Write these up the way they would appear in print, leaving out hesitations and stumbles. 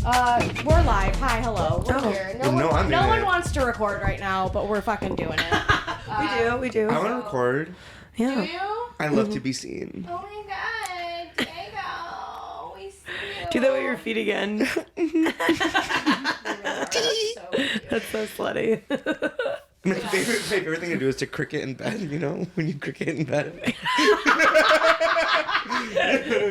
We're live. Hi, hello. We're here. No one wants to record right now, but we're fucking doing it. We do. I want to record. Yeah. Do you? I love to be seen. Oh my god, Diego, we see you. Do that with your feet again. That's so slutty. My favorite thing to do is to cricket in bed, you know? When you cricket in bed.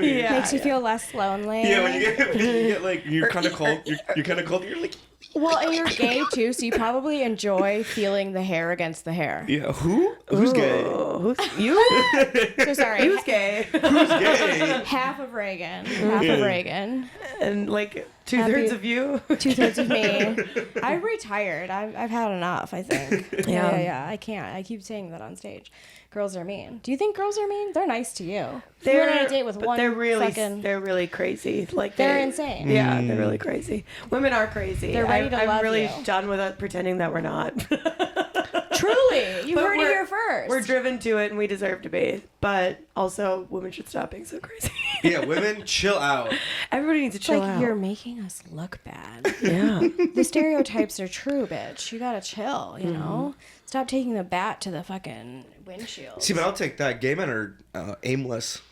Yeah. Makes you feel less lonely. Yeah, when you get like, you're kind of cold. You're kind of cold. You're like... Well, and you're gay too, so you probably enjoy feeling the hair against the hair. Yeah, who? Who's gay? Who's you? So sorry. Who's gay? Who's gay? Half of Raegan. Half of Raegan. And like 2/3 of you? 2/3 of me. I'm retired. I've had enough, I think. Yeah. I can't. I keep saying that on stage. Girls are mean. Do you think girls are mean? They're nice to you. You went on a date with one they're really fucking... They're really crazy. Like They're insane. Yeah, they're really crazy. Women are crazy. They're ready to love I'm really you. done with pretending that we're not. Truly. You But heard it here first. We're driven to it and we deserve to be. But also, women should stop being so crazy. Yeah, women, chill out. Everybody needs to It's chill like out. you're making us look bad. Yeah. The stereotypes are true, bitch. You gotta chill, you know? Stop taking the bat to the fucking windshield. See, but I'll take that. Gay men are aimless.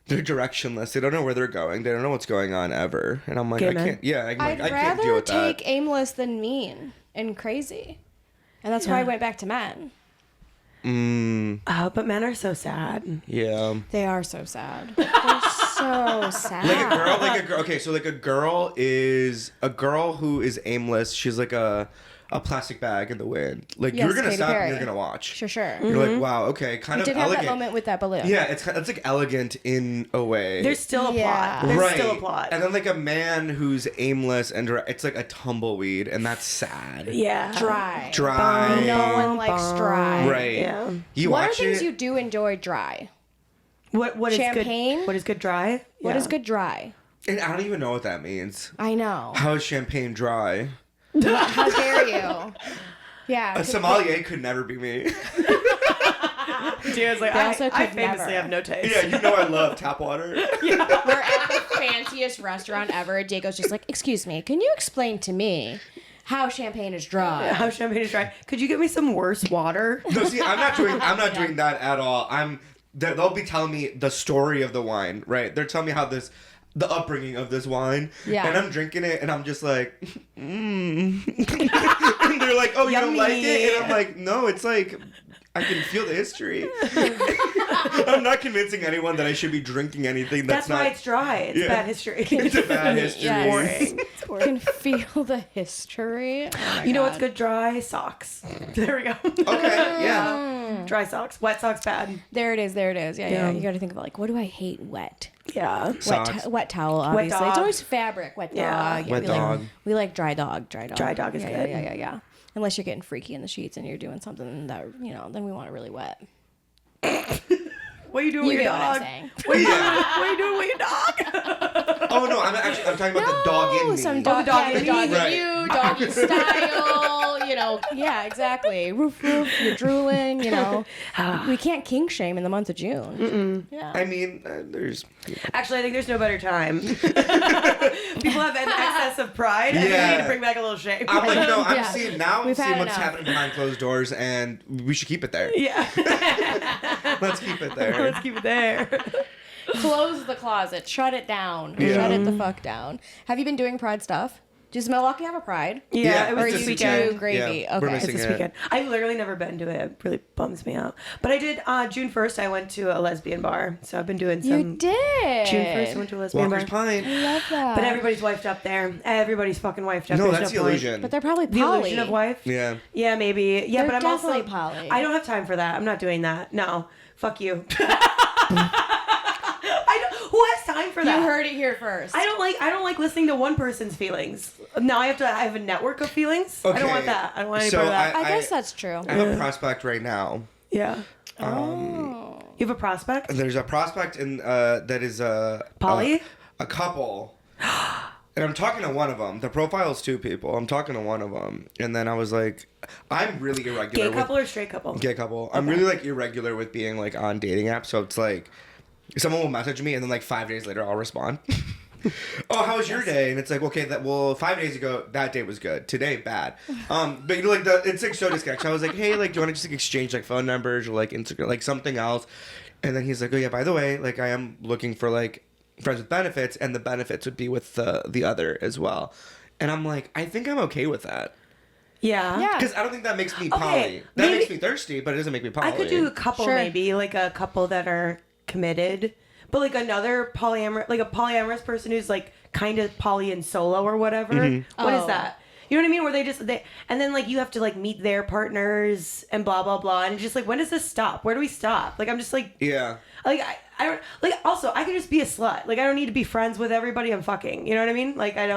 They're directionless. They don't know where they're going. They don't know what's going on ever. And I'm like, Gay I men? can't. Yeah, I'd I can't deal rather with that. take aimless than mean and crazy. And that's why I went back to men. But men are so sad. Yeah. They are so sad. They're so sad. Like a girl. Okay, so like a girl who is aimless. She's like a plastic bag in the wind. Like Yes, you're gonna Katy stop Perry. and you're gonna watch. Sure. You're like, wow, okay, kind You of did elegant. have that moment with that balloon. Yeah, it's like elegant in a way. There's still a Yeah. plot. There's right. still a plot. And then like a man who's aimless and it's like a tumbleweed, and that's sad. Yeah. Dry. Dry. No one likes dry. Right. Yeah. You What are watch things it. you do enjoy dry? What is Champagne? good? What is good dry? What is good dry? And I don't even know what that means. I know. How is champagne dry? How dare you? Yeah. A sommelier could never be me. Dio's like, They also I could famously never. have no taste. Yeah, you know I love tap water. We're at the fanciest restaurant ever. Diego's just like, excuse me, can you explain to me how champagne is dry? How champagne is dry. Could you get me some worse water? No, see, I'm not doing that at all. They'll be telling me the story of the wine, right? They're telling me how the upbringing of this wine. Yeah. And I'm drinking it and I'm just like, And they're like, oh, you don't like it? And I'm like, no, it's like, I can feel the history. I'm not convincing anyone that I should be drinking anything That's not. why it's dry. It's Yeah. bad history. It's a bad history. Yes. Boring. Can feel the history. Oh my You know God. what's good dry? Socks. There we go. Okay, yeah. Dry socks. Wet socks bad. There it is. Yeah. Yeah. You got to think about like, what do I hate? Wet. Yeah. Socks. Wet towel, obviously. dog. It's always fabric. Wet dog. Yeah. Wet dog. We like dry dog. Dry dog. Dry dog is good. Yeah. Unless you're getting freaky in the sheets and you're doing something that, you know, then we want it really wet. What are you doing You with your get what I'm dog? saying. What are you Yeah. what are you doing with your dog? Oh no, I'm talking about the dog in me. Some dog, the dog yeah, in the dog me. in Right. you, doggy style, you know. Yeah, exactly. Roof, you're drooling, you know. We can't kink shame in the month of June. Yeah. I mean, there's. Actually, I think there's no better time. People have an excess of pride and they Yeah. need to bring back a little shame. I'm like, no, I'm Yeah. seeing We've seeing had what's enough. happening behind closed doors, and we should keep it there. Yeah. Let's keep it there. Let's keep it there. Close the closet. Shut it down. Yeah. Shut it the fuck down. Have you been doing Pride stuff? Does Milwaukee have a Pride? Yeah, it Or was are this you weekend. too gravy? Yeah, we're Okay. missing It's this it. weekend. I've literally never been to it. It really bums me out. But I did, June 1st, I went to a lesbian bar. So I've been doing some. You did. June 1st, I went to a lesbian Walker's bar. Pine. I love that. But everybody's wifed up there. Everybody's fucking wifed up. No, There's that's the point. illusion. But they're probably The poly. illusion of wife? Yeah. Yeah, maybe. Yeah, They're but I'm also definitely poly. I don't have time for that. I'm not doing that. No. Fuck you. Who has time for that? You heard it here first. I don't like listening to one person's feelings. Now I have a network of feelings. I don't Okay. want that. I don't want any So part of that. I guess that's true. I have a prospect right now. Yeah. Oh. You have a prospect? There's a prospect in that is Poly? a couple. And I'm talking to one of them. The profile is 2 people. I'm talking to one of them. And then I was like, I'm really irregular. Gay couple or straight couple? Gay couple. I'm really like irregular with being like on dating apps. So it's like someone will message me and then like 5 days later I'll respond. oh, how was your day? And it's like, okay, 5 days ago, that day was good. Today, bad. But like it's like so disconnected. I was like, hey, like, do you want to just like exchange like phone numbers or like Instagram, like something else? And then he's like, oh yeah, by the way, like I am looking for like friends with benefits, and the benefits would be with the other as well. And I'm like, I think I'm okay with that. Yeah. Because I don't think that makes me poly. That makes me thirsty, but it doesn't make me poly. I could do a couple, maybe like a couple that are committed, but like another polyamorous person who's like kind of poly and solo or whatever. Mm-hmm. What is that? You know what I mean? Where they and then like you have to like meet their partners and blah blah blah, and it's just like, when does this stop? Where do we stop? Like I'm just like, yeah. Like I don't like. Also, I could just be a slut. Like I don't need to be friends with everybody I'm fucking. You know what I mean? Like I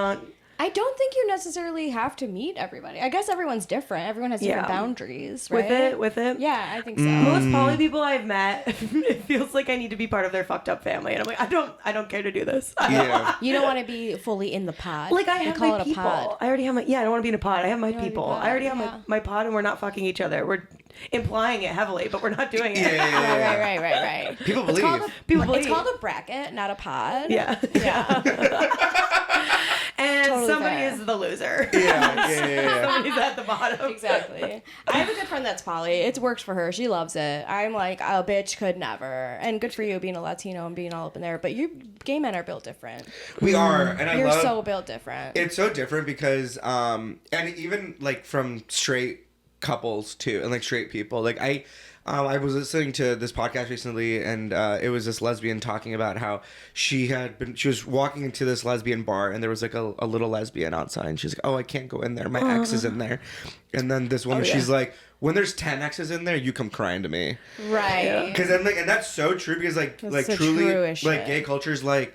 don't think you necessarily have to meet everybody. I guess everyone's different. Everyone has different boundaries, right? With it. Yeah, I think so. Most poly people I've met, it feels like I need to be part of their fucked up family, and I'm like, I don't care to do this. Yeah. You don't want to be fully in the pod. Like I have call my it a people. pod. I already have my. Yeah, I don't want to be in a pod. I have my people. I already have my pod, and we're not fucking each other. We're implying it heavily, but we're not doing it. Yeah. Right. People believe. It's called a bracket, not a pod. Yeah. And Totally somebody fair. is the loser. Yeah. Somebody's at the bottom. Exactly. I have a good friend that's poly. It's worked for her. She loves it. I'm like, a bitch could never. And good for you being a Latino and being all up in there. But you gay men are built different. We are, and You're so built different. It's so different because, and even like from straight couples too, and like straight people. Like I was listening to this podcast recently, and it was this lesbian talking about how she was walking into this lesbian bar, and there was like a little lesbian outside, and she's like, oh, I can't go in there, my ex is in there. And then this woman, she's like, when there's 10 exes in there, you come crying to me. Right. Because I'm like, and that's so true, because like so truly true-ish like shit. gay culture's like,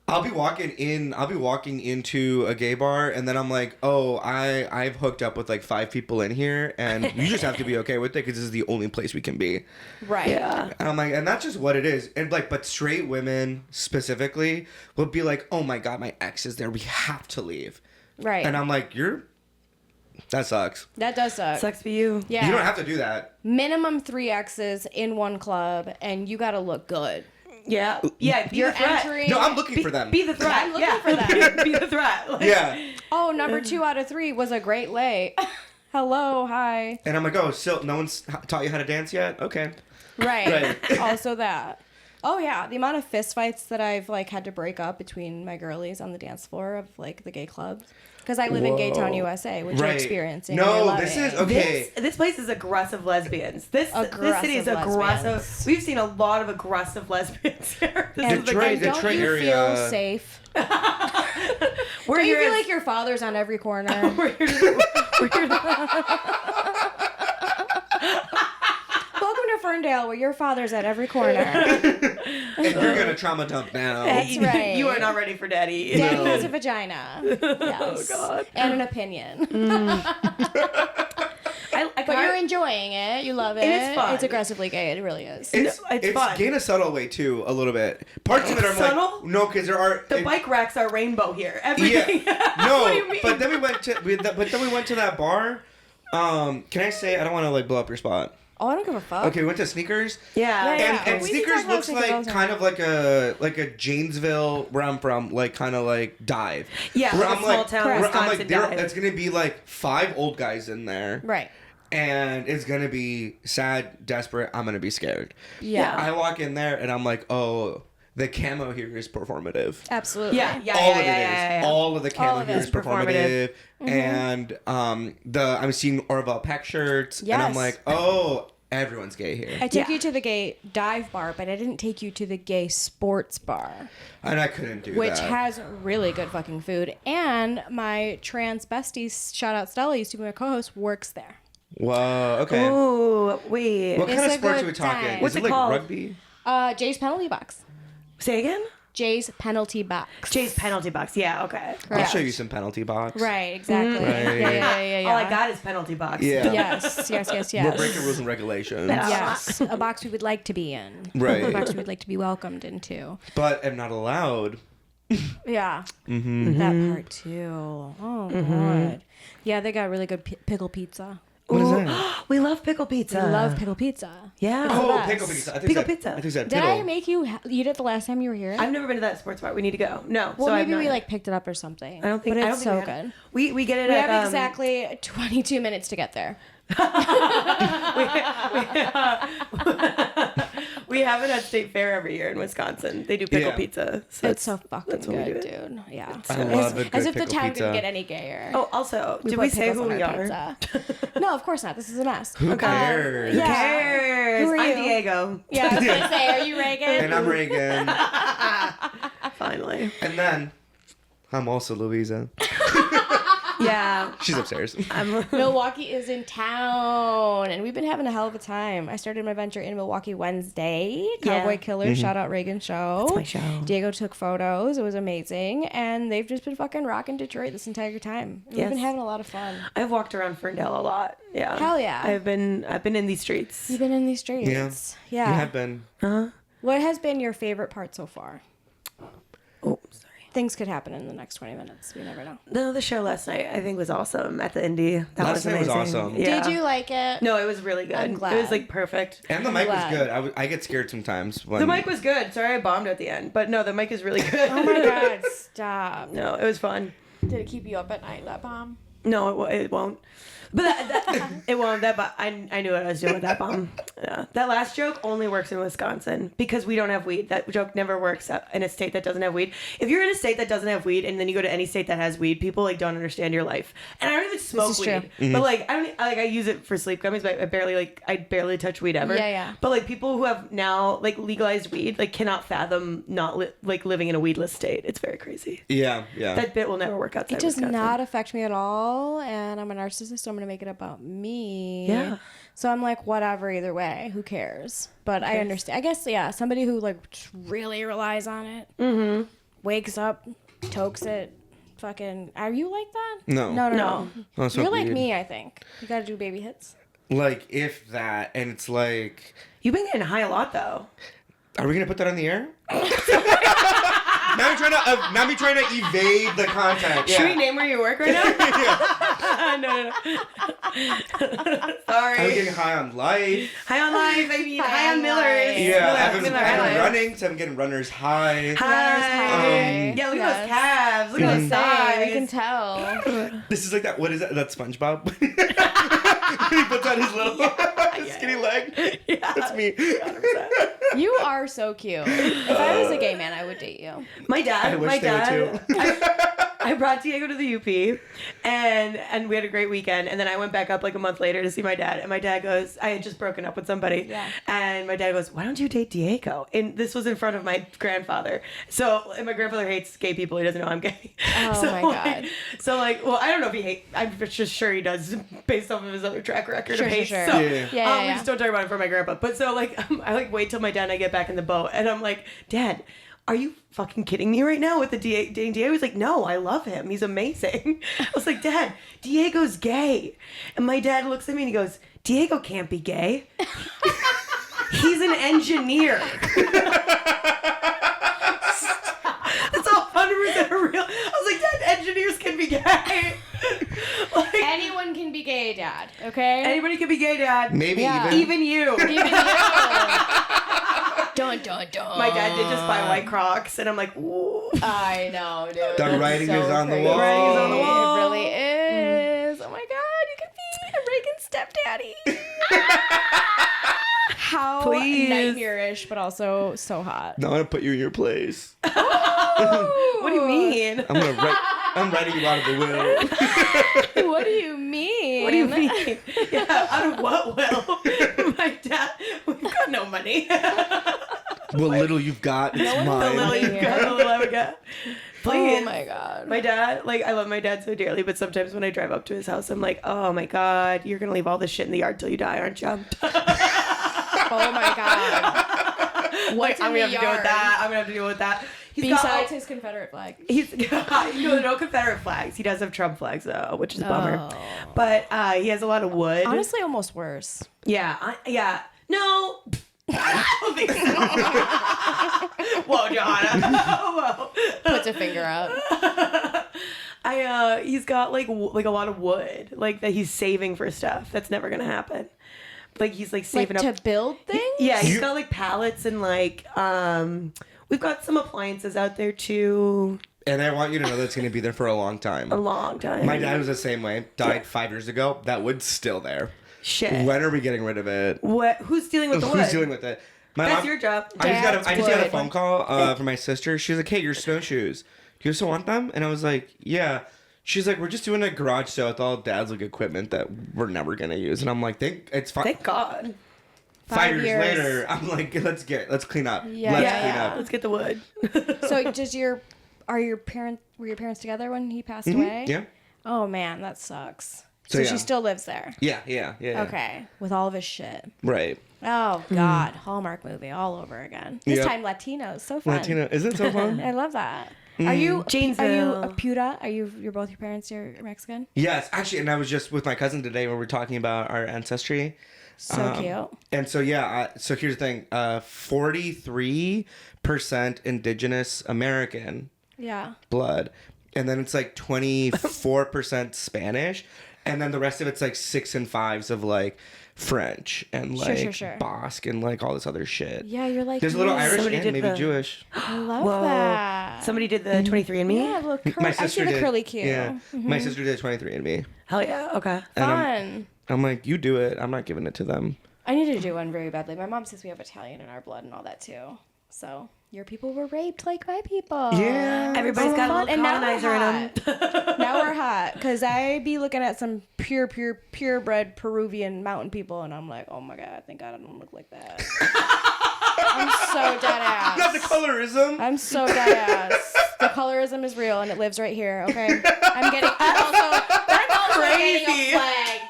I'll be walking into a gay bar, and then I'm like, oh, I've hooked up with like 5 people in here, and you just have to be okay with it because this is the only place we can be. Right. Yeah. And I'm like, and that's just what it is. And like, but straight women specifically will be like, oh my God, my ex is there. We have to leave. Right. And I'm like, that sucks. That does suck. Sucks for you. Yeah. You don't have to do that. Minimum 3 exes in one club, and you got to look good. Yeah. Yeah. Be You're the threat. entering. No, I'm looking for them. Be the threat. I'm looking for them. Be the threat. Like, Yeah. Oh, number 2 out of 3 was a great lay. Hello, hi. And I'm like, oh, still no one's taught you how to dance yet? Okay. Right. Also that. Oh yeah, the amount of fist fights that I've like had to break up between my girlies on the dance floor of like the gay clubs. Because I live in Gay Town, USA, which you're experiencing. No, this is okay. This place is aggressive lesbians. This city is aggressive. lesbians. We've seen a lot of aggressive lesbians here. This And is the Detroit- don't Detroit you area. feel safe? Where Do you feel like your father's on every corner? Welcome to Ferndale, where your father's at every corner. And you're gonna trauma dump now. That's right. You are not ready for daddy. Daddy has a vagina. Yes. Oh, God. And an opinion. But you're enjoying it. You love it. It is fun. It's aggressively gay. It really is. It's fun. gay in a subtle way too, a little bit. Parts of it are Subtle? like no, because there are The bike racks are rainbow here. Everything. Yeah, no, What do you mean? but then we went to that bar. Can I say I don't want to like blow up your spot? Oh, I don't give a fuck. Okay, we went to Sneakers. Yeah. Yeah. And We can Sneakers talk about looks Sneakers all like the kind of like a Janesville, where I'm from, like kind of like dive. Yeah, where like a small town where I'm Wisconsin like, dive. it's gonna be like 5 old guys in there, Right. and it's gonna be sad, desperate. I'm gonna be scared. Yeah. I walk in there and I'm like, oh, the camo here is performative. Absolutely. Yeah. All of it is. Yeah. All of the All camo of here it is is performative. And I'm seeing Orville Peck shirts, and I'm Yes. like, oh, everyone's gay here. I took Yeah. you to the gay dive bar, but I didn't take you to the gay sports bar, And I couldn't do which that. has really good fucking food. And my trans bestie, shout out Stella, used to be my co-host, works there. Whoa, okay. Ooh, wait. What kind of It's a sports are good we talking? time. Is What's it it like called? rugby? Jay's penalty box. Say again? Jay's penalty box. Jay's penalty box. Yeah, okay. I'll Correct. show you some penalty box. Right, exactly. Right. Yeah. All I got is penalty box. Yeah. Yes. We're breaking rules and regulations. Yeah. Yes. A box we would like to be in. Right. A box we would like to be welcomed into. But am not allowed. Yeah. Mm-hmm. That part too. Oh, God. Yeah, they got really good pickle pizza. What is that? We love pickle pizza. I love pickle pizza. Yeah. Oh, best. pickle pizza. I think Pickle that, pizza. I think that Did pickle. I make you eat it the last time you were here? I've never been to that sports bar. We need to go. No. Well, so maybe I've we not. like picked it up or something. I don't think. But I don't it's think so we had good. it. We get it. We at, have exactly 22 minutes to get there. We have it at State Fair every year in Wisconsin. They do pickle Yeah. pizza. So It's so fucking that's when we good, do it. dude. Yeah. I love a good As if the pickle town pizza. couldn't get any gayer. Oh, also, did put we say pickles who on we our are? pizza. No, of course not. This is a mess. Who cares? Who Yeah. cares? Who are I'm you? Diego. Yeah, I was gonna say, are you Raegan? And I'm Raegan. Finally. And then I'm also Luise. Yeah. She's upstairs. Milwaukee is in town, and we've been having a hell of a time. I started my venture in Milwaukee Wednesday. Cowboy Yeah. Killer, shout out Raegan show. That's my show. Diego took photos. It was amazing, and they've just been fucking rocking Detroit this entire time. We've Yes. been having a lot of fun. I've walked around Ferndale a lot. Yeah. Hell yeah. I've been in these streets. You've been in these streets. Yeah. Yeah. You have been. What has been your favorite part so far? Oh, sorry. Things could happen in the next 20 minutes. We never know. No, the show last night I think was awesome at the Indie. That Last was night was amazing. awesome. Yeah. Did you like it? No, it was really good. I'm glad. It was like perfect. And the mic was glad. good. I get scared sometimes. When The mic was good. Sorry I bombed at the end. But no, the mic is really good. Oh my god, stop. No, it was fun. Did it keep you up at night, that bomb? No, it won't. But that it won't. I knew what I was doing with that bomb. Yeah. That last joke only works in Wisconsin because we don't have weed. That joke never works in a state that doesn't have weed. If you're in a state that doesn't have weed and then you go to any state that has weed, people like don't understand your life. And I don't even smoke is weed. true. Mm-hmm. But like I use it for sleep gummies, but I barely touch weed ever. Yeah, yeah. But like people who have now like legalized weed like cannot fathom not living in a weedless state. It's very crazy. Yeah. That bit will never work outside It does Wisconsin. not affect me at all, and I'm a narcissist, so I'm gonna make it about me. Yeah. So I'm like, whatever, either way, who cares? But I understand. I guess, yeah, somebody who like really relies on it, wakes up, tokes it, fucking. Are you like that? No. No. I don't smoke You're like weed. me, I think. You gotta do baby hits. Like, if that. And it's like, You've been getting high a lot though. are we going to put that on the air? Now you're trying to evade the content. Should Yeah. we name where you work right now? No. Sorry. I'm getting high on life. High on life. I mean, high on Millers. life. Yeah, I've Miller, been Miller. running, so I'm getting runner's high. Hi. Yeah, look at those calves. Look at those Say, we can thighs. tell. This is like that. What is that? That SpongeBob. He puts on his little his skinny leg. Yeah. That's me. 100%. You are so cute. If I was a gay man, I would date you. My dad. I wish my they would dad. too. I brought Diego to the UP, and we had a great weekend. And then I went back up like a month later to see my dad. And my dad goes, I had just broken up with somebody. Yeah. And my dad goes, why don't you date Diego? And this was in front of my grandfather. So, and my grandfather hates gay people. He doesn't know I'm gay. Oh so, my like, God. So like, well, I don't know if he hates. I'm just sure he does, based off of his other track record Sure, of hate. sure. So, Yeah. Yeah, we yeah. just don't talk about it for my grandpa. But so like, I like wait till my dad and I get back in the boat, and I'm like, Dad, are you fucking kidding me right now with the dating Diego? He's like, no, I love him. He's amazing. I was like, Dad, Diego's gay. And my dad looks at me and he goes, Diego can't be gay. He's an engineer. That's 100% real. I was like, Dad, engineers can be gay. Like, Anyone can be gay, Dad. Okay. anybody can be gay, Dad. Maybe Yeah. Even you. Even you. Dun dun dun. My dad did just buy white Crocs, and I'm like, ooh. I know, dude. The That's writing so is on the crazy. wall. The writing is on the wall. It really is. Oh my God, you could be a Reagan stepdaddy. How Please. nightmarish, but also so hot. No, I'm gonna put you in your place. What do you mean? I'm writing you out of the will. What do you mean? What do you mean? Yeah, out of what will? My dad, we've got no money. What little you've got, it's The mine. little you've got, the little I've got. Please. Oh my God. My dad, like, I love my dad so dearly, but sometimes when I drive up to his house, I'm like, oh my God, you're gonna leave all this shit in the yard till you die, aren't you? Oh my God. What's I'm in gonna the have to deal with yard? that. I'm gonna have to deal with that. He's got Besides all- his Confederate flag. He's no Confederate flags. He does have Trump flags though, which is a bummer. Oh. But he has a lot of wood. Honestly, almost worse. Yeah, yeah. No, I don't think so. Whoa, Johanna. Whoa. Puts a finger up. He's got like a lot of wood, like that he's saving for stuff that's never gonna happen. Like he's like saving like up to build things. Yeah, he's got like pallets and like we've got some appliances out there too. And I want you to know that's going to be there for a long time. A long time. My dad was the same way. Died 5 years ago. That wood's still there. Shit. When are we getting rid of it? What? Who's dealing with the wood? Who's dealing with it? That's your job. I just got a wood. phone call from my sister. She was like, "Hey, your snowshoes. Do you still want them?" And I was like, "Yeah." She's like, "We're just doing a garage sale with all Dad's like equipment that we're never gonna use." And I'm like, "It's fine." Thank God. 5 years later, I'm like, "Let's clean up. Yeah. Let's Yeah. clean up." Let's get the wood. So were your parents together when he passed away? Yeah. Oh man, that sucks. So, So yeah. she still lives there. Yeah. Okay, with all of his shit. Right. Oh God, Hallmark movie all over again. This Yep. time Latinos, so fun. Latino, isn't it so fun? I love that. Are you Janesville. a Puta? You're both your parents are Mexican? Yes, actually, and I was just with my cousin today when we were talking about our ancestry. So cute. And so so here's the thing: 43% Indigenous American Yeah. blood, and then it's like 24% Spanish, and then the rest of it's like 6 and 5s of like French and like Sure. Basque and like all this other shit. Yeah, you're like There's a little me. Irish Somebody and did maybe the- Jewish. I love Whoa. that. Somebody did the 23andMe? Yeah, look, My I see sister the did. curly Q. Yeah, my sister did 23andMe. Hell yeah. Okay. And Fun. I'm like, you do it. I'm not giving it to them. I need to do one very badly. My mom says we have Italian in our blood and all that too. So your people were raped like my people. Yeah. Everybody's got a fun. little And now we're colonizer in them. hot. Now we're hot because I be looking at some purebred Peruvian mountain people, and I'm like, oh my god, thank God I don't look like that. I'm so dead ass. Not the colorism. I'm so dead ass. The colorism is real and it lives right here. Okay, I'm getting. I'm also getting Crazy. a flag.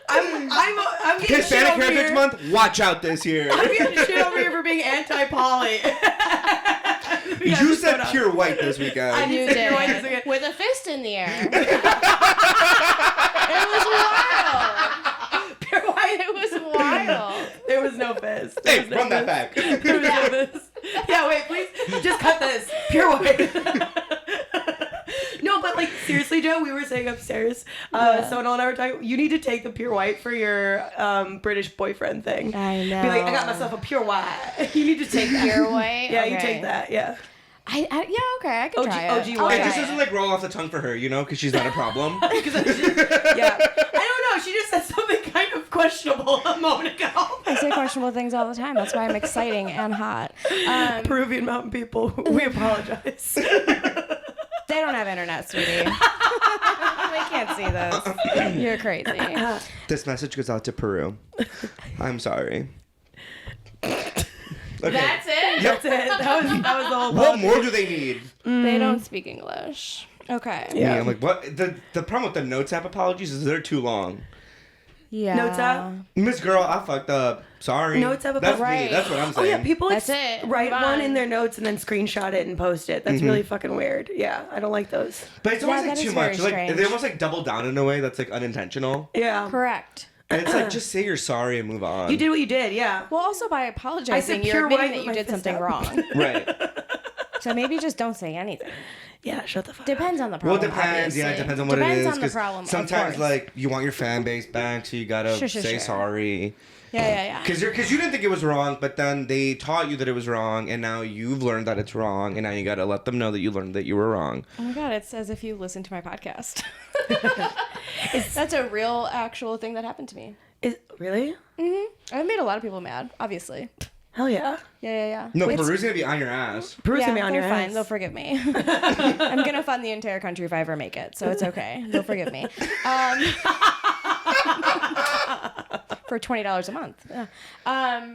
I'm getting shit Hispanic over Heritage here. Month. Watch out this year. I'm getting shit over here for being anti-poly. You said pure white this weekend. You said did. you're white as a kid. With a fist in the air. It was wild. Pure white. It was wild. There was no fist. There Hey, was no run that fist. back. There was no fist. Yeah, wait, please. Just cut this. Pure white. No, but like seriously, Joe, we were saying upstairs. Sonal and I were talking. You need to take the pure white for your British boyfriend thing. I know. Be like, I got myself a pure white. You need to take that. Pure white? Yeah, you Okay. take that. Yeah. Yeah, okay, I can OG try it. OG I'll white. It try just it. doesn't like roll off the tongue for her, you know, because she's not a problem. Yeah. I don't know. She just said something kind of questionable a moment ago. I say questionable things all the time. That's why I'm exciting and hot. Peruvian mountain people, we apologize. They don't have internet, sweetie. They can't see this. You're crazy. This message goes out to Peru. I'm sorry. Okay. That's it? That's it. That was the whole What podcast. more do they need? They don't speak English. Okay. Yeah, I'm like, what? The problem with the Notes app apologies is they're too long. Yeah. Notes app? Miss Girl, I fucked up. Sorry. Notes app That's Right. me. That's what I'm Oh saying. yeah, people like That's it. write Move one on. in their notes and then screenshot it and post it. That's really fucking weird. Yeah, I don't like those. But it's always Yeah, like that too is much. very Like strange. they almost like double down in a way that's like unintentional. Yeah. Correct. And it's like just say you're sorry and move on. You did what you did. Yeah. Well, also by I apologizing, said you're pure white admitting that with you my did fist something up. wrong. Right. So maybe just don't say anything. Yeah. Shut the fuck up. Depends on the Well, problem. it depends. Yeah, it obviously. depends on what Depends it is. on the 'cause problem. of sometimes course. like you want your fan base back, so you gotta Sure, say sure. sorry. Yeah. Because you didn't think it was wrong, but then they taught you that it was wrong, and now you've learned that it's wrong, and now you gotta let them know that you learned that you were wrong. Oh my god, it's as if you listened to my podcast. That's a real, actual thing that happened to me. Really? I've made a lot of people mad, obviously. Hell yeah. Yeah. No, Peru's gonna be on your ass. Peru's Yeah, gonna be on they're your fine. ass. They'll forgive me. I'm gonna fund the entire country if I ever make it, so it's okay. They'll forgive me. For $20 a month. Yeah.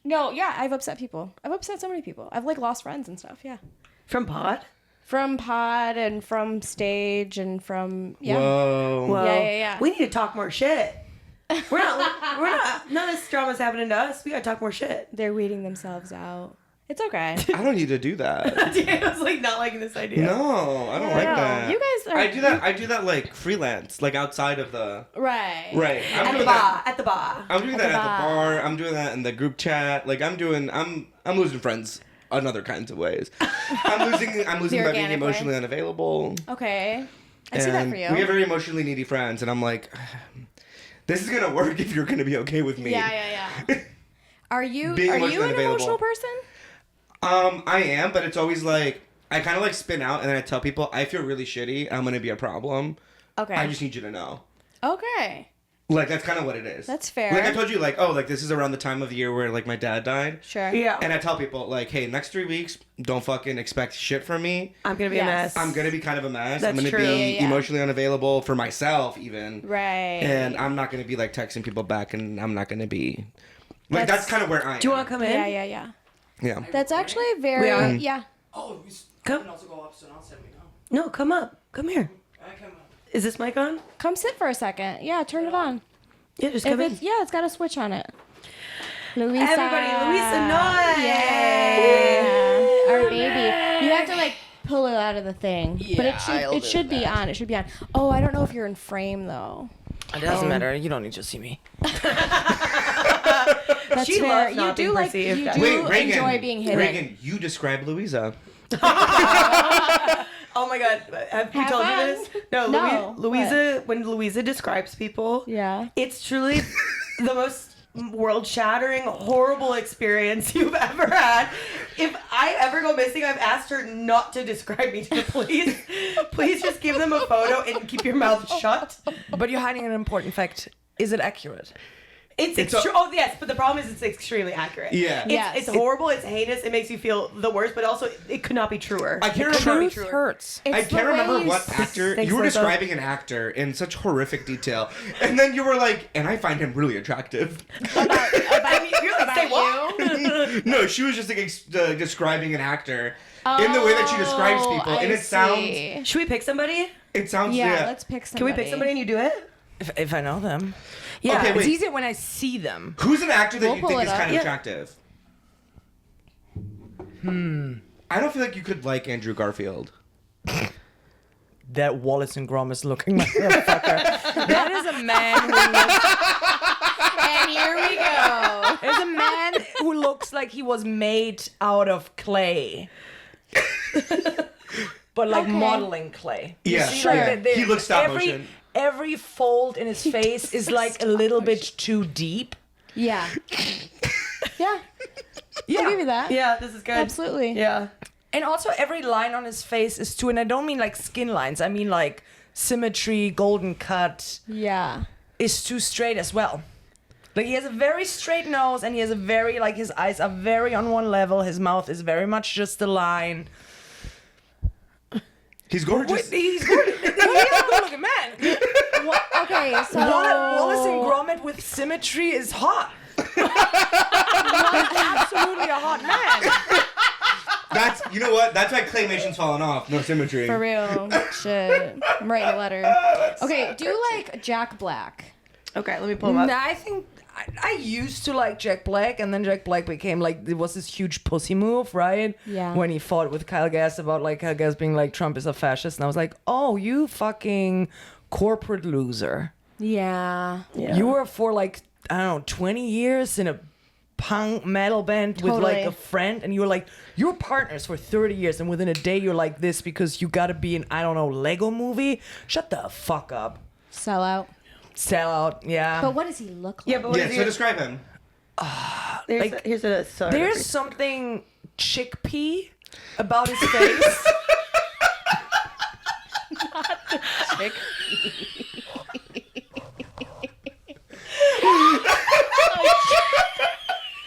No, yeah, I've upset people. I've upset so many people. I've like lost friends and stuff. Yeah. From pod? From pod and from stage and from Whoa. Whoa. Yeah. We need to talk more shit. We're not. None of this drama's happening to us. We gotta talk more shit. They're weeding themselves out. It's okay. I don't need to do that. I was like not liking this idea. No, I don't like No, that. you guys are. I do that like freelance, like outside of the. Right. Right. I'm At doing the that. bar. At the bar. I'm doing that the at the bar. bar. I'm doing that in the group chat. Like I'm losing friends. other kinds of ways. I'm losing by being organic emotionally way. unavailable. Okay. I see that And for you. we have very emotionally needy friends, and I'm like, this is gonna work if you're gonna be okay with me. Yeah. Are you Being an emotionally unavailable. emotional person? I am, but it's always like I kind of like spin out, and then I tell people I feel really shitty. I'm gonna be a problem. Okay. I just need you to know. Okay. Like that's kind of what it is. That's fair. Like I told you, like this is around the time of the year where like my dad died. Sure. Yeah. And I tell people like, hey, next 3 weeks, don't fucking expect shit from me. I'm gonna be Yes. a mess. I'm gonna be kind of a mess. That's I'm gonna true. be Yeah. emotionally unavailable for myself, even. Right. And I'm not gonna be like texting people back, and I'm not gonna be. Like that's kind of where I am. Do you want to come in? Yeah. Yeah. That's actually very yeah. Oh, you Come. can also go up, so not set me down. No, come up. Come here. I come up. Is this mic on? Come sit for a second. Yeah, turn it on. Yeah, just If come in. it's it's got a switch on it. Luisa. Everybody, Luisa Noy! Yeah. Our baby. You have to like pull it out of the thing. But it should be on. It should be on. Oh, I don't know if you're in frame though. It doesn't matter. You don't need to see me. That's She fair. loves not being perceived. You do Wait, Raegan. enjoy being hidden. Reagan, you describe Louisa. Oh my god, have we Have told fun. you this? No, No. Louisa, when Louisa describes people, Yeah. it's truly the most world-shattering, horrible experience you've ever had. If I ever go missing, I've asked her not to describe me to the police. Please just give them a photo and keep your mouth shut. But you're hiding an important fact. Is it accurate? It's oh yes, but the problem is it's extremely accurate. Yeah. Yes. It's horrible, it's heinous, it makes you feel the worst, but also it could not be truer. I can't It could not be remember. truer. Hurts. I It's the can't way remember you what actor Thanks, you were Lisa. describing an actor in such horrific detail, and then you were like, "And I find him really attractive." I mean, you're like, say what? No, she was just like describing an actor in the way that she describes people, and it sounds. Should we pick somebody? It sounds. Yeah, let's pick somebody. Can we pick somebody and you do it? If I know them. Yeah. Okay, It's wait. easier when I see them. Who's an actor that We'll you pull think it is up. kind of Yeah. attractive? I don't feel like you could like Andrew Garfield. That Wallace and Gromit looking motherfucker. That is a man who looks, And here we go. there's a man who looks like he was made out of clay. But like Okay. modeling clay. You Yeah, see, sure. like, He looks stop every, motion. Every fold in his face is like a little bit too deep. Yeah. Yeah. Yeah. I'll give you that. Yeah, this is good. Absolutely. Yeah. And also every line on his face is too, and I don't mean like skin lines, I mean like symmetry, golden cut Yeah. is too straight as well. Like he has a very straight nose and he has a very, like his eyes are very on one level, his mouth is very much just a line. He's gorgeous. He's good. He's a good looking man. Okay, so Wallace and Gromit with symmetry is hot. He's absolutely a hot man. That's you know what? That's why claymation's falling off. No symmetry. for real. Shit. I'm writing a letter. Okay, do like Jack Black. Okay, let me pull him up. Nah, I think I used to like Jack Black, and then Jack Black became like, it was this huge pussy move, right? Yeah. When he fought with Kyle Gass about like Kyle Gass being like, Trump is a fascist, and I was like, oh, you fucking corporate loser. Yeah. You were for like, I don't know, 20 years in a punk metal band with like Totally. a friend, and you were like, you're partners for 30 years, and within a day you're like this because you gotta be in, I don't know, Lego movie? Shut the fuck up. Sell out. Sell out, yeah. But what does he look like? Yeah, but what Yeah, is so he? describe him. Here's a sorry. There's something chickpea about his face.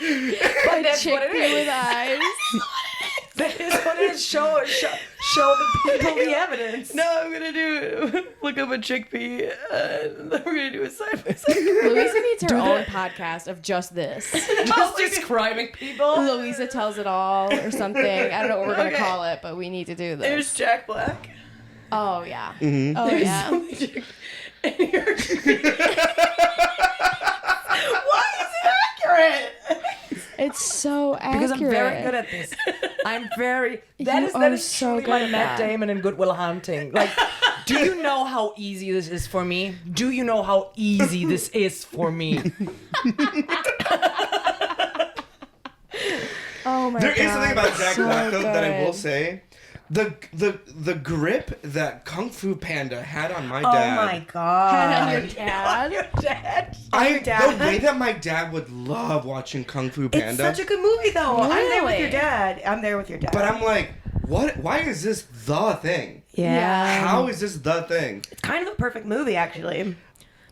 But that's what it Chickpea is. with eyes. That is what it is. Show the people the evidence. No, I'm gonna look up a chickpea, and then we're gonna do a side by side. Louisa needs her own podcast of just this. Just describing people. Louisa tells it all or something. I don't know what we're gonna Okay. call it, but we need to do There's this. Jack Black. Oh yeah. Mm-hmm. Oh yeah. And here's why is it accurate? It's so accurate. Because I'm very good at this. I'm very. That You is are that is so truly good like at Matt that. Damon and Good Will Hunting. Like, do you know how easy this is for me? Do you know how easy this is for me? Oh my god. There is something about Jack so Black though that I will good. say. The grip that Kung Fu Panda had on my Oh dad. my god. Had on your dad. Dad. The way that my dad would love watching Kung Fu Panda. It's such a good movie though. I'm there with Really? your dad. I'm there with your dad. but I'm like, what? Why is this the thing? yeah. How is this the thing? It's kind of a perfect movie actually.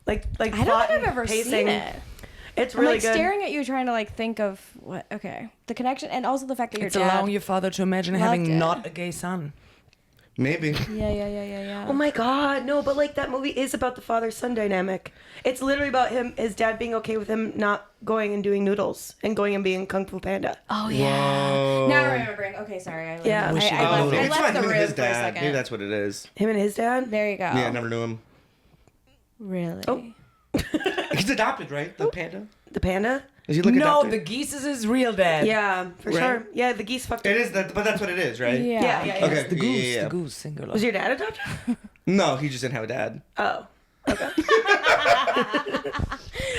Like I don't plot think I've and ever pacing. seen it. It's I'm really like good. staring at you, trying to like think of what. Okay, the connection, and also the fact that your It's dad. allowing your father to imagine loved having it. not a gay son. Maybe. Yeah. Oh my god, no, but like that movie is about the father-son dynamic. It's literally about his dad being okay with him not going and doing noodles and going and being Kung Fu Panda. Oh yeah. Whoa. Now I'm remembering. Okay, sorry. I Yeah. I Maybe left, maybe I it's left not the him and room his for a dad. second. Maybe that's what it is. Him and his dad? There you go. Yeah, I never knew him. Really? Oh. He's adopted, right? The panda. The panda? Is he like No, adopted? the geese is his real dad. Yeah, for Right. sure. Yeah, the geese fucked It him. is that, but that's what it is, right? Yeah. Yeah. Okay. The goose, yeah. the goose, singular. Was your dad adopted? No, he just didn't have a dad. Oh.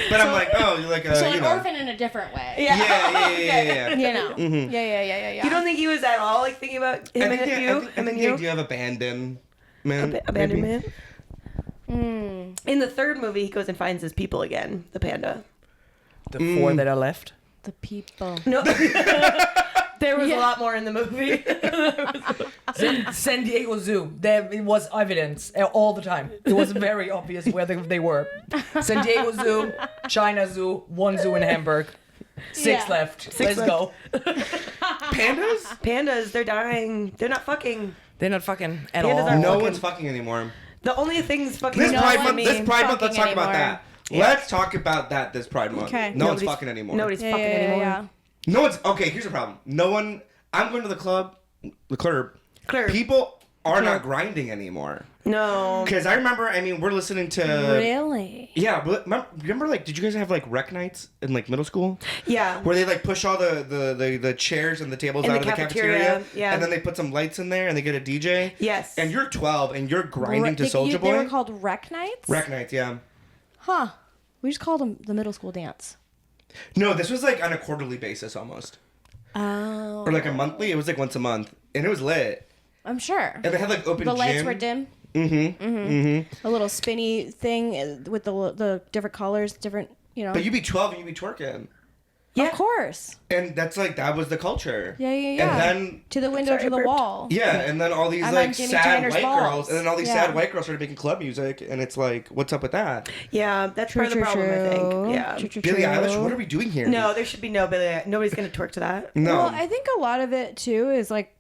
But I'm like, oh, you're like a, So you an know. orphan in a different way. Yeah. You know. Mm-hmm. Yeah. You don't think he was at all like thinking about him and I you? think Him and the you? idea of abandonment. Abandonment. Mm. In the third movie, he goes and finds his people again, the panda. The four that are left. The people. No. There was a lot more in the movie. San Diego Zoo. There it was evidence all the time. It was very obvious where they were. San Diego Zoo, China Zoo, one zoo in Hamburg. Six Yeah. left. Let's go. Pandas? Pandas, they're dying. They're not fucking. They're not fucking at Pandas all. are No fucking- one's fucking anymore. The only things fucking. This No Pride one Month, means let's talk fucking about that. Yeah. Let's talk about that this Pride Month. Okay. No one's Nobody's- fucking anymore. Nobody's fucking anymore. Yeah. No one's, okay, here's the problem. No one, I'm going to the club, the club. Club. People are Club. not grinding anymore. No. Because I remember, we're listening to. Really? Yeah, but remember, like, did you guys have, like, rec nights in, like, middle school? Yeah. Where they, like, push all the chairs and the tables In out the of the cafeteria. cafeteria, yeah. And then they put some lights in there and they get a DJ. Yes. And you're 12 and you're grinding to They- Soulja They were Boy. called rec nights? Rec nights, yeah. Huh. We just called them the middle school dance. No, this was, like, on a quarterly basis almost. Oh. Or, like, a monthly. It was, like, once a month. And it was lit. I'm sure. And they had, like, open The gym. lights were dim. A little spinny thing with the different colors, different, you know. But you'd be 12 and you'd be twerking. Yeah. Of course. And that's like, that was the culture. Yeah. And then, To the window, Sorry, to the I burped. wall. yeah, and then all these I'm like on Jimmy sad Tiner's white balls. girls, and then all these Yeah. sad white girls started making club music, and it's like, what's up with that? Yeah, that's part of the problem, I think. Yeah. True. Billie Eilish, what are we doing here? No, there should be no Billie. Nobody's gonna twerk to that. No. Well, I think a lot of it too is like,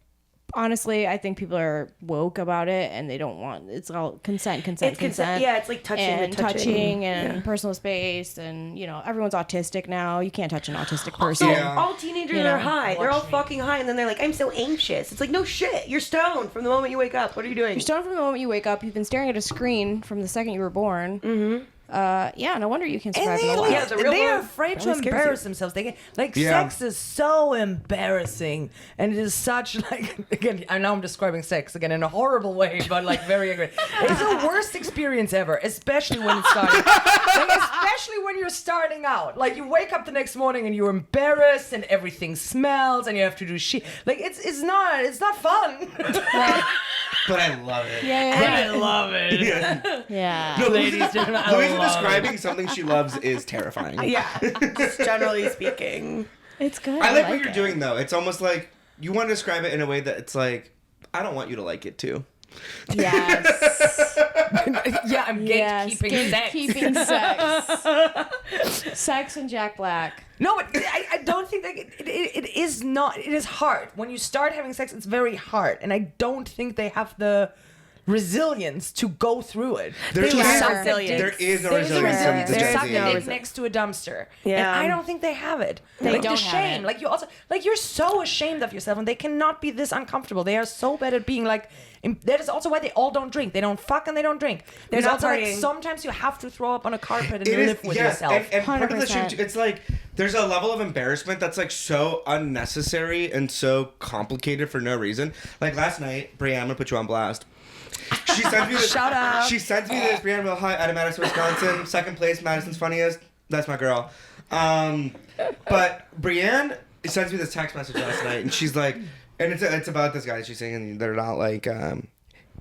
honestly, I think people are woke about it and they don't want. It's all consent. It's consent. Yeah, it's like touching and the touching. and Yeah. personal space, and you know everyone's autistic now. You can't touch an autistic person. Yeah. All teenagers You know, are high. They're all watch me. fucking high, and then they're like, "I'm so anxious." It's like, no shit. You're stoned from the moment you wake up. What are you doing? You're stoned from the moment you wake up. You've been staring at a screen from the second you were born. Mm-hmm. Yeah, no wonder you can survive in the wild. Yeah, the real they're world afraid to probably scares embarrass you. themselves. They get like Yeah. sex is so embarrassing, and it is such like again. I know I'm describing sex again in a horrible way, but like very angry. It's the worst experience ever, especially when it's starting. Especially when you're starting out. Like you wake up the next morning and you're embarrassed, and everything smells, and you have to do shit. Like it's not fun. But I love it. Yeah. love it. Yeah. Yeah. No, Ladies, Louisa I love it. describing something she loves is terrifying. Yeah, just generally speaking. It's good. I like what you're it. doing, though. It's almost like you want to describe it in a way that it's like, I don't want you to like it, too. Yes. Yeah, I'm gatekeeping sex. Keeping sex. Sex and Jack Black. No, but I don't think that it is not. It is hard. When you start having sex, it's very hard. And I don't think they have the resilience to go through it. There's They no suck their resilience. dicks. There is no There's resilience in resilience. the They Gen suck Z. their dick No. next to a dumpster. Yeah. And I don't think they have it. They like don't the have shame. it. Like you also like you're so ashamed of yourself and they cannot be this uncomfortable. They are so bad at being like that is also why they all don't drink. They don't fuck and they don't drink. There's not also like partying. sometimes you have to throw up on a carpet and It is, live with yeah, yourself. And part of the shame, 100%. too, it's like there's a level of embarrassment that's like so unnecessary and so complicated for no reason. Like last night, Brianne, I'm gonna put you on blast. She sent me this. Shout out. She sent me this. Brianne, hi, out of Madison, Wisconsin. Second place, Madison's funniest. That's my girl. But Brianne, sends me this text message last night, and she's like, and it's about this guy. She's saying, and they're not like,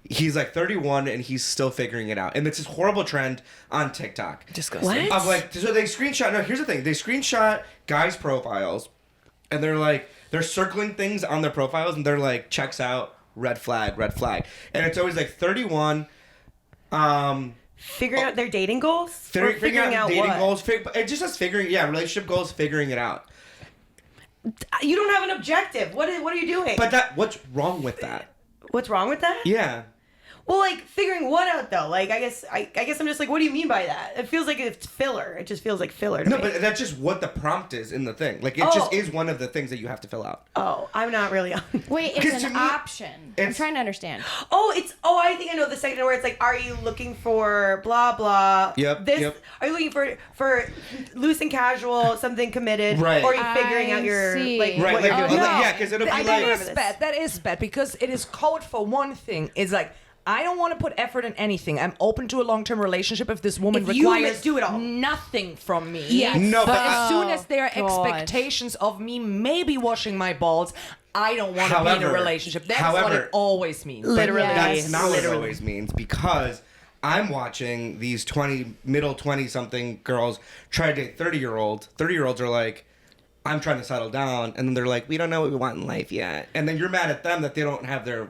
he's like 31 and he's still figuring it out. And it's this horrible trend on TikTok. Disgusting. Of like, so they screenshot. No, here's the thing. They screenshot guys' profiles, and they're like, they're circling things on their profiles, and they're like, checks out, red flag, red flag, and it's always like 31. Figuring out their dating goals? Or Figuring out dating what? goals. It just says relationship goals, figuring it out. You don't have an objective. What are you doing? But what's wrong with that? What's wrong with that? Yeah. Well, like, figuring what out, though? Like, I guess I'm just like, what do you mean by that? It feels like it's filler. It just feels like filler to No, me. but that's just what the prompt is in the thing. Like, it just is one of the things that you have to fill out. Oh, I'm not really on. Wait, 'Cause it's to an me, option. I'm it's- trying to understand. I think I know the second where it's like, are you looking for blah, blah? Yep, This, yep. Are you looking for loose and casual, something committed? Right. Or are you figuring I out your, see. like, Right, what like, you're doing? yeah, because it'll be That like... is bad. That is bad because it is code for one thing. It's like, I don't want to put effort in anything. I'm open to a long-term relationship if this woman If you requires do it all. nothing from me. Yes. No, but but as soon as there are God. expectations of me maybe washing my balls, I don't want to be in a However- relationship. That's what however- it always means. Literally. That's not what it Literally. always means, because I'm watching these middle 20-something girls try to date 30-year-olds. 30-year-olds are like, I'm trying to settle down, and then they're like, we don't know what we want in life yet. And then you're mad at them that they don't have their...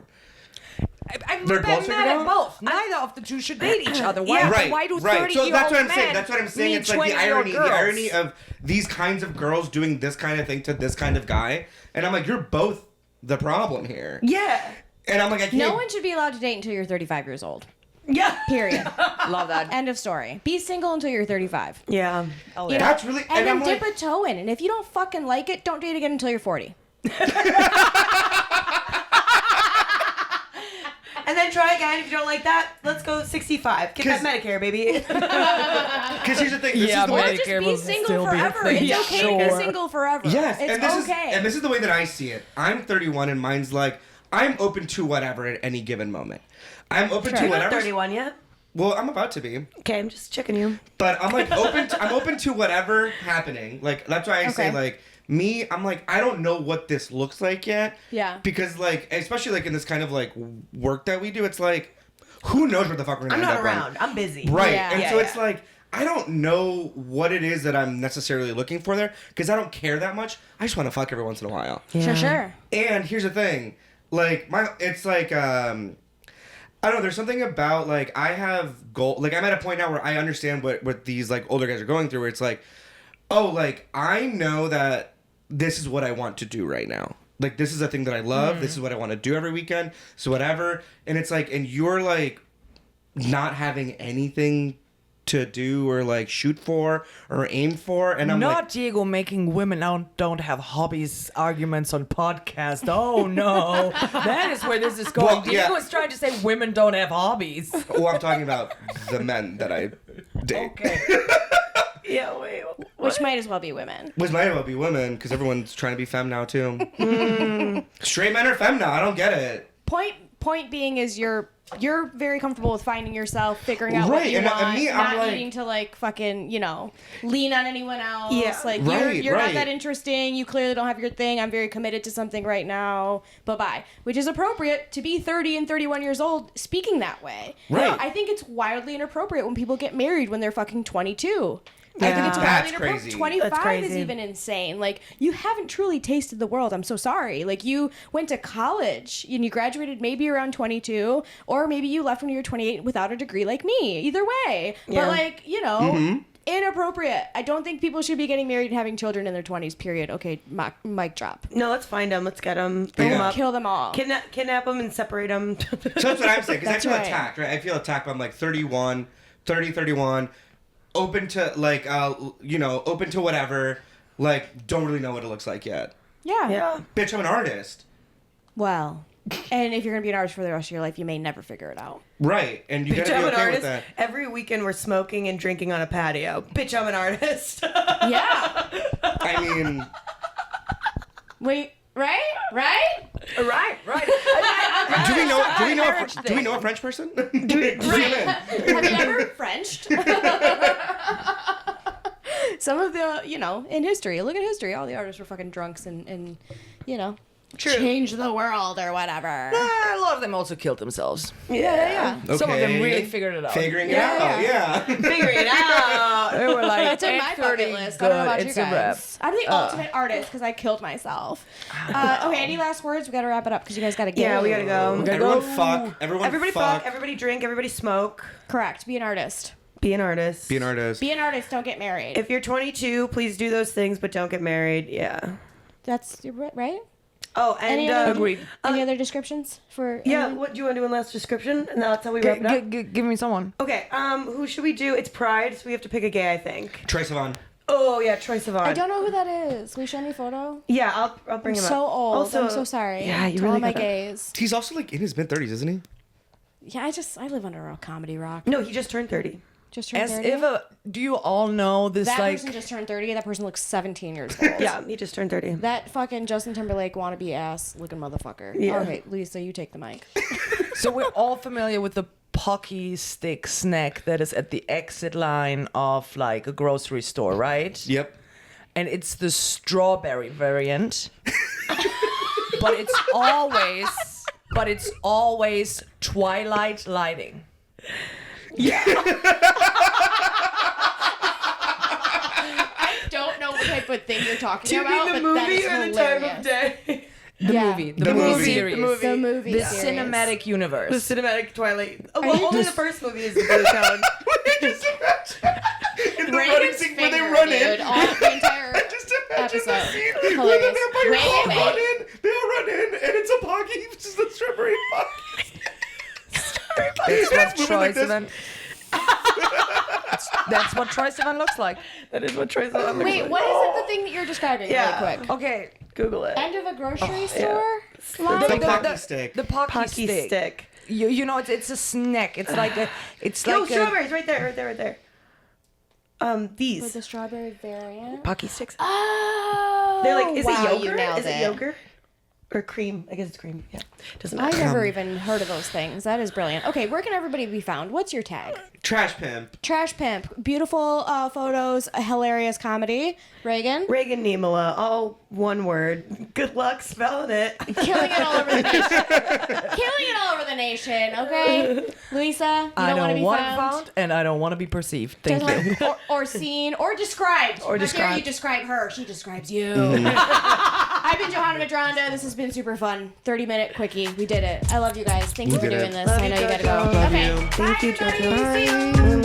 I'm They're mad both figured at out? both. Neither of the two should date each other. Why, Yeah. Right, why do right. 30-year-old So that's what I'm men saying. That's what I'm saying. need It's like the 20-year-old irony girls? of these kinds of girls doing this kind of thing to this kind of guy. And I'm like, you're both the problem here. Yeah. And I'm like, I can't... No one should be allowed to date until you're 35 years old. Yeah. Period. Love that. End of story. Be single until you're 35. Yeah. You know? That's really... And then I'm dip like, a toe in. And if you don't fucking like it, don't date again until you're 40. And then try again. If you don't like that, let's go 65. Get that 'Cause- Medicare, baby. because here's the thing. This Yeah, is the but way... Just Medicare be will single still be a forever. thing. It's Yeah, okay to be sure. single forever. Yes, It's okay. and this is the way that I see it. I'm 31, and mine's like, I'm open to whatever at any given moment. I'm open to Sure. You're not whatever. 31 yet. Well, I'm about to be, Okay, I'm just checking you. but I'm like open. I'm open to whatever happening. Like that's why I say Okay. like me. I'm like I don't know what this looks like yet. Yeah. Because like especially like in this kind of like work that we do, it's like who knows where the fuck we're gonna I'm end not up around. I'm busy. Right. Yeah. And Yeah, so yeah. it's like I don't know what it is that I'm necessarily looking for there because I don't care that much. I just want to fuck every once in a while. Sure. And here's the thing, like it's like I don't know. There's something about like I have goal. Like I'm at a point now where I understand what these like older guys are going through. Where it's like, oh, like I know that this is what I want to do right now. Like this is a thing that I love. This is what I want to do every weekend. So whatever. And it's like, and you're like not having anything to do or like shoot for or aim for, and I'm Not like, Diego making women don't have hobbies arguments on podcast. Oh no, that is where this is going. Well, Diego yeah. is trying to say women don't have hobbies. oh, I'm talking about the men that I date. Okay. Yeah, wait. Which might as well be women. Which might as well be women, because everyone's trying to be femme now too. Straight men are femme now. I don't get it. Point being is you're very comfortable with finding yourself, figuring out what Right, you and want, me, I'm not like- needing to like fucking, lean on anyone else. Yeah. Like Right, you're right. not that interesting. You clearly don't have your thing. I'm very committed to something right now. Bye-bye. Which is appropriate to be 30 and 31 years old speaking that way. Right. I think it's wildly inappropriate when people get married when they're fucking 22. I think it's Yeah. That's wildly inappropriate. crazy. 25 That's crazy. is even insane. Like, you haven't truly tasted the world. I'm so sorry. Like, you went to college and you graduated maybe around 22, or maybe you left when you were 28 without a degree like me. Either way. Yeah. But, like, inappropriate. I don't think people should be getting married and having children in their 20s, period. Okay, mic drop. No, let's find them. Let's get them. Bring them Yeah. up. Kill them all. Kidnap them and separate them. So that's what I'm saying, because I That's feel right. attacked, right? I feel attacked, but I'm like 31, open to like, open to whatever, like, don't really know what it looks like yet. Yeah. Yeah. Bitch, I'm an artist. Well, and if you're going to be an artist for the rest of your life, you may never figure it out. Right, and you Bitch, gotta I'm be an okay with artist. that. Every weekend we're smoking and drinking on a patio. Bitch, I'm an artist. Yeah. I mean, Wait, right? Right? Right. do we know a French person? Bring him in. Have you ever Frenched? some of the, in history, look at history. All the artists were fucking drunks and change the world or whatever. A lot of them also killed themselves. Yeah. Some of them really figured it out. Figuring it out, yeah. Figure it out. They were like, It's in my 8:30, bucket list. good, I don't know about you it's a wrap. guys. I'm the ultimate artist because I killed myself. Okay, any last words? We got to wrap it up because you guys got to get. Yeah, we gotta go. Everyone fuck. Everybody fuck. Everybody drink. Everybody smoke. Correct. Be an artist. Be an artist. Be an artist. Be an artist. Don't get married. If you're 22, please do those things, but don't get married. Yeah. That's right. Oh, and Any other, Agreed. Any other descriptions for? yeah. anyone? What do you want to do in last description? And that's how we wrap it up. Give me someone. Okay. Who should we do? It's Pride, so we have to pick a gay, I think. Troye Sivan. Oh yeah, Troye Sivan. I don't know who that is. Will you show me a photo? Yeah, I'll bring I'm him up. so old. Also, I'm so sorry. Yeah, you to really all my gotta- gays. He's also like in his mid-30s, isn't he? Yeah, I live under a comedy rock. No, he just turned 30. Just turned As 30. if do you all know this That like person just turned 30. That person looks 17 years old. Yeah, he just turned 30. That fucking Justin Timberlake wannabe ass looking motherfucker. Yeah. All right, Lisa, you take the mic. so we're all familiar with the Pocky stick snack that is at the exit line of like a grocery store, right? Yep. And it's the strawberry variant. but it's always twilight lighting. I don't know what type of thing you're talking Do you about, mean the but that movie is or the time hilarious. of day? The Yeah. movie. The movie. series. The movie The series. cinematic universe. The cinematic Twilight. Oh, Are well, you only just- the first movie is the blue tone. Just imagine in the running Reagan's scene where they finger, run dude, in. all the entire Just imagine the episode. scene where the Hilarious. vampires all Wait. run in. They all run in, and it's a Pocky, which is the strawberry Pocky. That's what moving Troye like this. Sivan. That's what Troye Sivan looks like. That is what Troye Sivan looks Wait, like. what is it? The thing that you're describing, Yeah. really quick. Okay, Google it. End of a grocery store. The Line? Pocky stick. the Pocky, Pocky stick. stick. You know it's a snack. It's like a Yo, strawberries, right there. With These. the strawberry variant. Pocky sticks. Oh, They're like, is wow, it you yogurt? nailed Is it yogurt? Or cream? I guess it's cream. Yeah. Doesn't I matter. never even heard of those things. That is brilliant. Okay, where can everybody be found? What's your tag? Trash pimp. Trash Pimp. Beautiful photos, a hilarious comedy. Reagan. Raegan Niemela, all one word. Good luck spelling it. Killing it all over the nation. Killing it all over the nation, okay? Luisa, you I don't want to don't be want found. and I don't want to be perceived. Thank you. Or seen, or described. Or How dare described. you describe her? She describes you. I've been Johanna Madronda. This has been super fun. 30-minute quickie. We did it. I love you guys. Thank you for did doing it. this. Love I you, know you gotta Jojo. go. Love Okay. you. Thank you, Bye, everybody. Jojo. See you. Bye.